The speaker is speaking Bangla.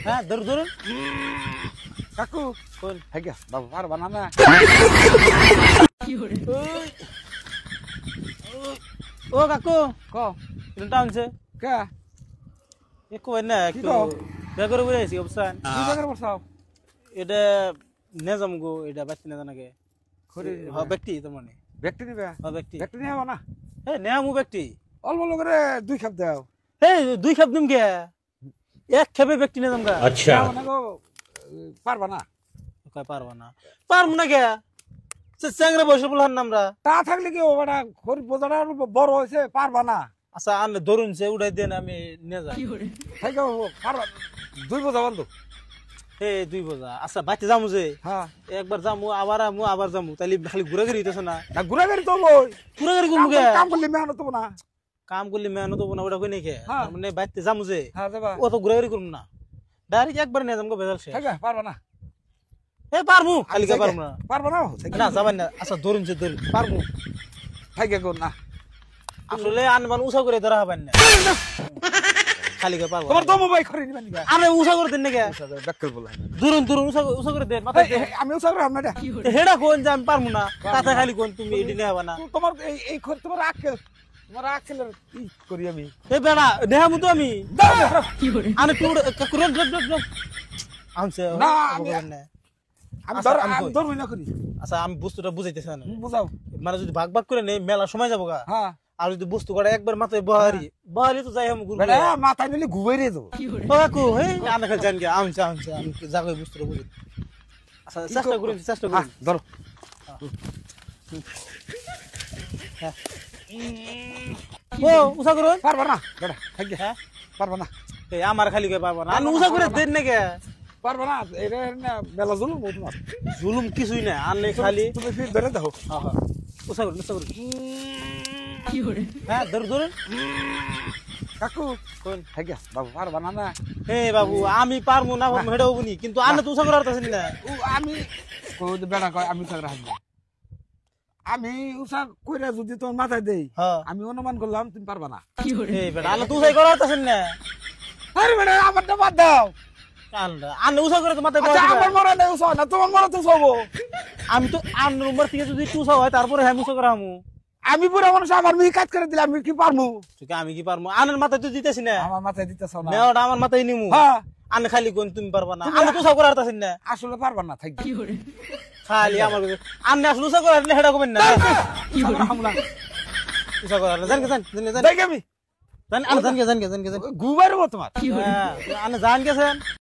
হ্যাঁ ধরুন ধরুন কাকু কোন হ্যাঁ বাবু পারবা না না ও কাকু ক কোনটা আনছে কে একটু না একটু কও? বেগরে বুঝে আছি অবস্থান কি জায়গায় বসাও এটা নেজাম গো এটা ব্যক্তি নেজা নাকি খড়ি হ্যাঁ ব্যক্তি তো মানে ব্যক্তি নিবে হ্যাঁ ব্যক্তি ব্যক্তি নিয়ে না হ্যাঁ নেমু ব্যক্তি অল্প অল্প করে 2 খাপ দাও এই দুই খাপ দিম কে এক খাপে ব্যক্তি নেজাম গা আচ্ছা না গো পারবা না কয় পারবো না পারবো না কে চ্যাংরা বসে বললাম না আমরা তা থাকলে কি ওটা খড়ি বোঝাটা আরো বড় হয়েছে পারবা না আচ্ছা আনলে ধরুন সে উঠাই দেন আমি নিয়ে যাই তাই পারবা 2 বোঝা বন্ধু এই দুই বোঝা আচ্ছা বাইতে যামু যে হ্যাঁ একবার যামু আবার যামু তাইলে খালি ঘুরে ঘুরে হইতেছে না না ঘুরে ঘুরে তো বই ঘুরে ঘুরে ঘুরবো কে কাম করলে মেহনত হবো না কাম করলে মেহনত হবো না ওটা কই নাকি হ্যাঁ। মানে বাইতে যামু যে হ্যাঁ যাবা ও তো ঘুরে ঘুরে করবো না ডাইরেক্ট একবার নিয়ে যাম গো বেজাল সে ঠিক আছে পারবা না এ পারমু খালি কে পারমু না পারবা না না যাবেন না আচ্ছা ধরুন যে ধরুন পারমু থাকে গো না আসলে আনবান উষা করে ধরা হবেন না খালি কে পারবো তোমার তো মোবাইল খড়ি নিবেন নিবা আরে উষা করে দেন নাকি ব্যাকল বলা ধরুন ধরুন উষা করে দেন মাথায় দেন। আমি উসাগর আমরা এটা হেডা কোন যে আমি পারমু না তাতে খালি কোন তুমি এডি নেওয়া হবে না তোমার এই খড়ি তোমার আকেলের কি করি আমি এ বেড়া নেহামু তো আমি দাও, দাও। আমি টুড় কুরন ড্রপ আমছে না, আমি আচ্ছা, ধর আমি আমি কই? ধরবই না করি আচ্ছা আমি বস্তুটা বুঝাইতেছি না বুঝাও মানে যদি ভাগ ভাগ করে নেই মেলা সময় যাবো গা হ্যাঁ আর যদি বস্তু কটা একবার মাথায় বহারি তো যাই আমি ঘুরবো বেটা মাথায় নিলে ঘুমাই রে যাবো ও কাকু হেই আনা খালি জান গে আমছে আমি জাগো বস্তুটা বুঝি আচ্ছা চেষ্টা করুন চেষ্টা করুন ধরো ও উষা করুন পারবা না বেটা থাক গে হ্যাঁ পারবা না এই আমার খালি কে পারবো না আমি উষা করে দেন নাকি পারবা না এটা না মেলা জুলুম বহুত তোমার জুলুম কিছুই না আনলে খালি তুমি ফির ধরে দাও হ্যাঁ হ্যাঁ উষা করুন হ্যাঁ ধরুন কাকু কোন থাক গে বাবু পারবা না না হে বাবু আমি পারবো না হেডা হবনি কিন্তু আনে তো উষা করার তাছেন না ও আমি কই বেটা কয় আমি উসাগ রাখবো আমি উসাগ কইরা যদি তোমার মাথায় দেই হ্যাঁ আমি অনুমান করলাম তুমি পারবা না এই বেটা আনে তো উষাই করার তাছেন না আরে বেটা আমারটা বাদ দাও আনলে আনে উষা করে তো মাথায় আচ্ছা বহাই আমার দিবা। মরা নেই উসা না তোমার মরা তো সবো আমি তো আন্নার উম্বার থেকে যদি টুসা হয় তারপরে হ্যাঁ উষা করা আমু আমি পুরো মানুষ আমার মিহি কাজ করে দিলে আমি কি পারমু ঠিক আমি কি পারবো আনের মাথায় তো দিতেছি না আমার মাথায় দিতেছ না নেওয়াটা আমার মাথায় নিমু হ্যাঁ আনে খালি কোন তুমি পারবা না আমি তো উষা করার তাছেন না আসলে পারবা না থাক খালি আমার আন্নে আসলে উষা করার হেডা করবেন না আমরা উষা করার জান কে জান দেখ আমি জান কে জান কে গুবারবো তোমার আনে জান গেছেন